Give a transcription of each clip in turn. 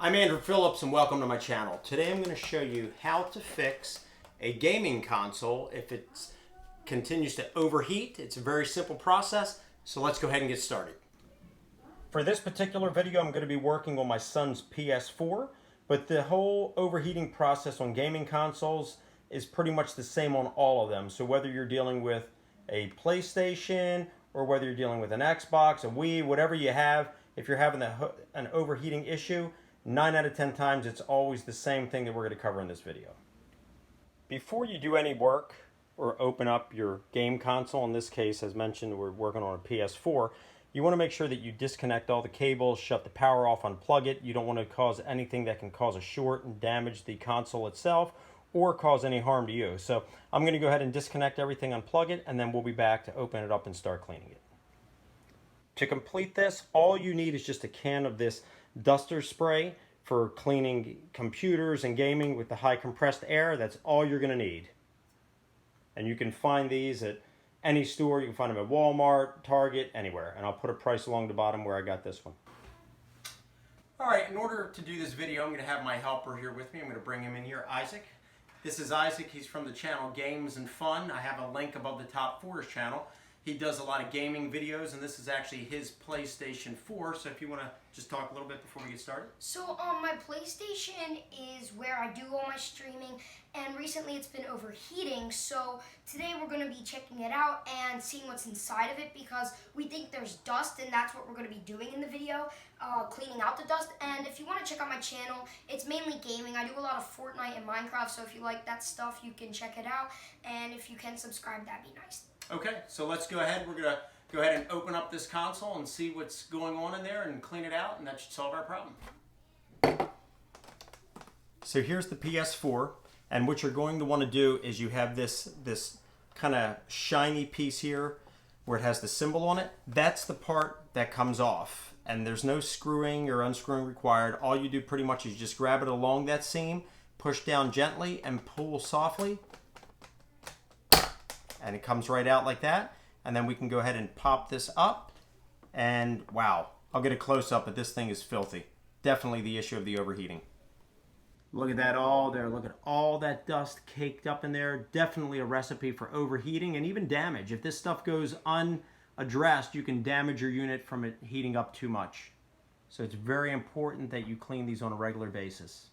I'm Andrew Phillips and welcome to my channel. Today I'm going to show you how to fix a gaming console if it continues to overheat. It's a very simple process, so let's go ahead and get started. For this particular video I'm going to be working on my son's PS4, but the whole overheating process on gaming consoles is pretty much the same on all of them. So whether you're dealing with a PlayStation or whether you're dealing with an Xbox, a Wii, whatever you have, if you're having an overheating issue, 9 out of 10 times it's always the same thing that we're going to cover in this video. Before you do any work or open up your game console, in this case as mentioned we're working on a PS4, you want to make sure that you disconnect all the cables, shut the power off, unplug it. You don't want to cause anything that can cause a short and damage the console itself or cause any harm to you. So I'm going to go ahead and disconnect everything, unplug it, and then we'll be back to open it up and start cleaning it. To complete this, all you need is just a can of this duster spray for cleaning computers and gaming with the high compressed air. That's all you're going to need. And you can find these at any store. You can find them at Walmart, Target, anywhere. And I'll put a price along the bottom where I got this one. Alright, in order to do this video, I'm going to have my helper here with me. I'm going to bring him in here, Isaac. This is Isaac. He's from the channel Games and Fun. I have a link above the top for his channel. He does a lot of gaming videos, and this is actually his PlayStation 4. So if you want to just talk a little bit before we get started. So my PlayStation is where I do all my streaming, and recently it's been overheating. So today we're going to be checking it out and seeing what's inside of it, because we think there's dust, and that's what we're going to be doing in the video, cleaning out the dust. And if you want to check out my channel, it's mainly gaming. I do a lot of Fortnite and Minecraft, so if you like that stuff, you can check it out. And if you can subscribe, that'd be nice. Okay, so let's go ahead. We're going to go ahead and open up this console and see what's going on in there and clean it out, and that should solve our problem. So here's the PS4, and what you're going to want to do is you have this kind of shiny piece here where it has the symbol on it. That's the part that comes off, and there's no screwing or unscrewing required. All you do pretty much is just grab it along that seam, push down gently, and pull softly. And it comes right out like that. And then we can go ahead and pop this up. And wow, I'll get a close-up, but this thing is filthy. Definitely the issue of the overheating. Look at that all there. Look at all that dust caked up in there. Definitely a recipe for overheating and even damage. If this stuff goes unaddressed, you can damage your unit from it heating up too much. So it's very important that you clean these on a regular basis.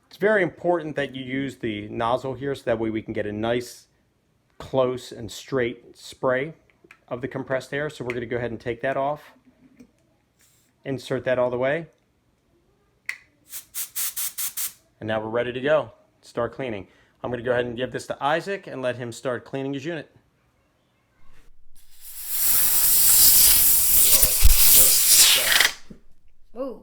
It's very important that you use the nozzle here so that way we can get a nice, close and straight spray of the compressed air. So we're going to go ahead and take that off. Insert that all the way. And now we're ready to go. Start cleaning. I'm going to go ahead and give this to Isaac and let him start cleaning his unit. Ooh.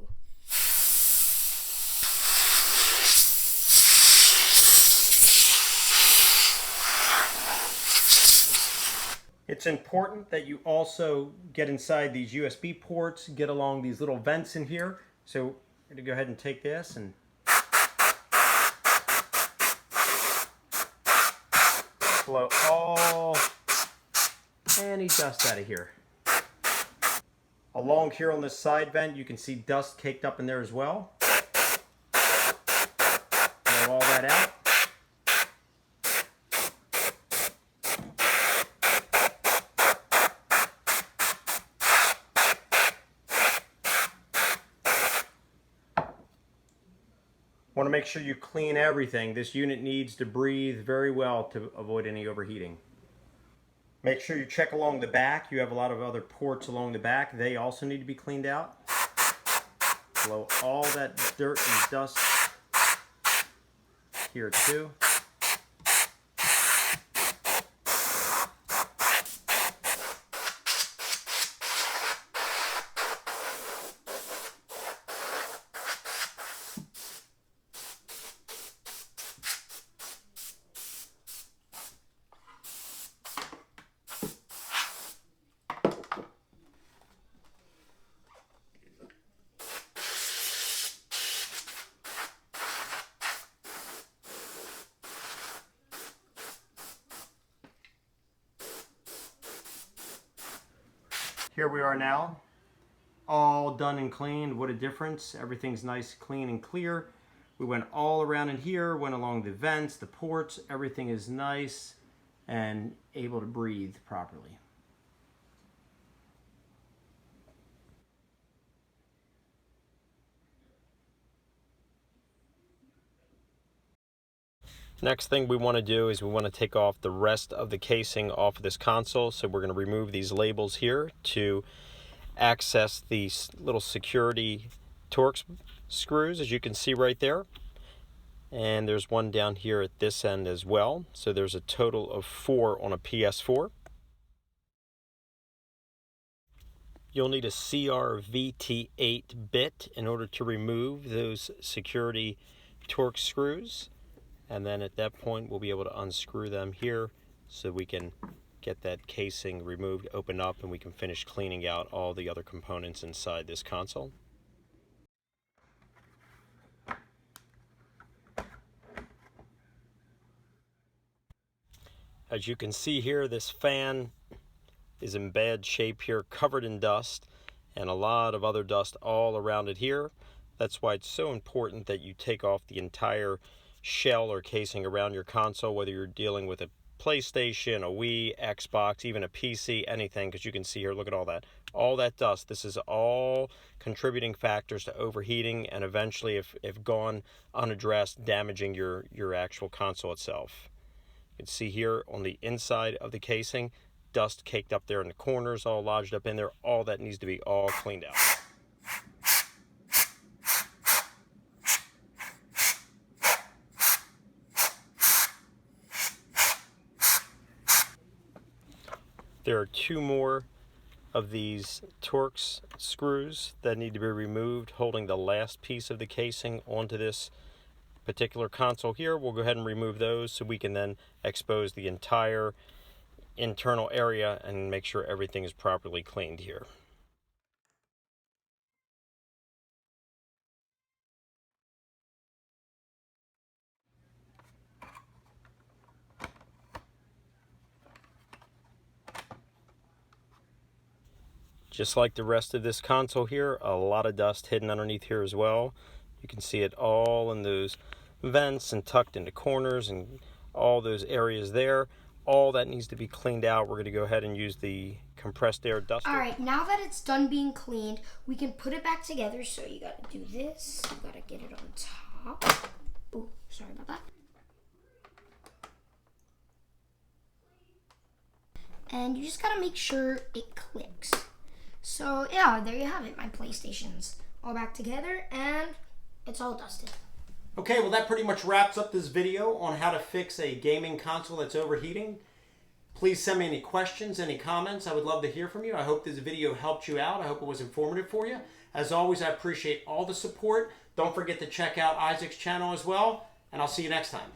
It's important that you also get inside these USB ports, get along these little vents in here. So I'm going to go ahead and take this and blow all any dust out of here. Along here on this side vent, you can see dust caked up in there as well. Blow all that out. Want to make sure you clean everything. This unit needs to breathe very well to avoid any overheating. Make sure you check along the back. You have a lot of other ports along the back. They also need to be cleaned out. Blow all that dirt and dust here too. Here we are now, all done and cleaned. What a difference. Everything's nice, clean, and clear. We went all around in here, went along the vents, the ports. Everything is nice and able to breathe properly. Next thing we want to do is we want to take off the rest of the casing off of this console. So we're going to remove these labels here to access these little security Torx screws, as you can see right there. And there's one down here at this end as well. So there's a total of 4 on a PS4. You'll need a CRVT8 bit in order to remove those security Torx screws. And then at that point, we'll be able to unscrew them here so we can get that casing removed, open up, and we can finish cleaning out all the other components inside this console. As you can see here, this fan is in bad shape here, covered in dust, and a lot of other dust all around it here. That's why it's so important that you take off the entire shell or casing around your console, whether you're dealing with a PlayStation, a Wii, Xbox, even a PC, anything, because you can see here, look at all that dust. This is all contributing factors to overheating and eventually, if gone unaddressed, damaging your actual console itself. You can see here on the inside of the casing, dust caked up there in the corners, all lodged up in there. All that needs to be all cleaned out. There are 2 more of these Torx screws that need to be removed, holding the last piece of the casing onto this particular console here. We'll go ahead and remove those so we can then expose the entire internal area and make sure everything is properly cleaned here. Just like the rest of this console here, a lot of dust hidden underneath here as well. You can see it all in those vents and tucked into corners and all those areas there. All that needs to be cleaned out. We're going to go ahead and use the compressed air duster. All right, now that it's done being cleaned, we can put it back together. So you got to do this. You got to get it on top. Oh, sorry about that. And you just got to make sure it clicks. So yeah, there you have it. My PlayStation's all back together and it's all dusted. Okay, well that pretty much wraps up this video on how to fix a gaming console that's overheating. Please send me any questions, any comments. I would love to hear from you. I hope this video helped you out. I hope it was informative for you. As always, I appreciate all the support. Don't forget to check out Isaac's channel as well, and I'll see you next time.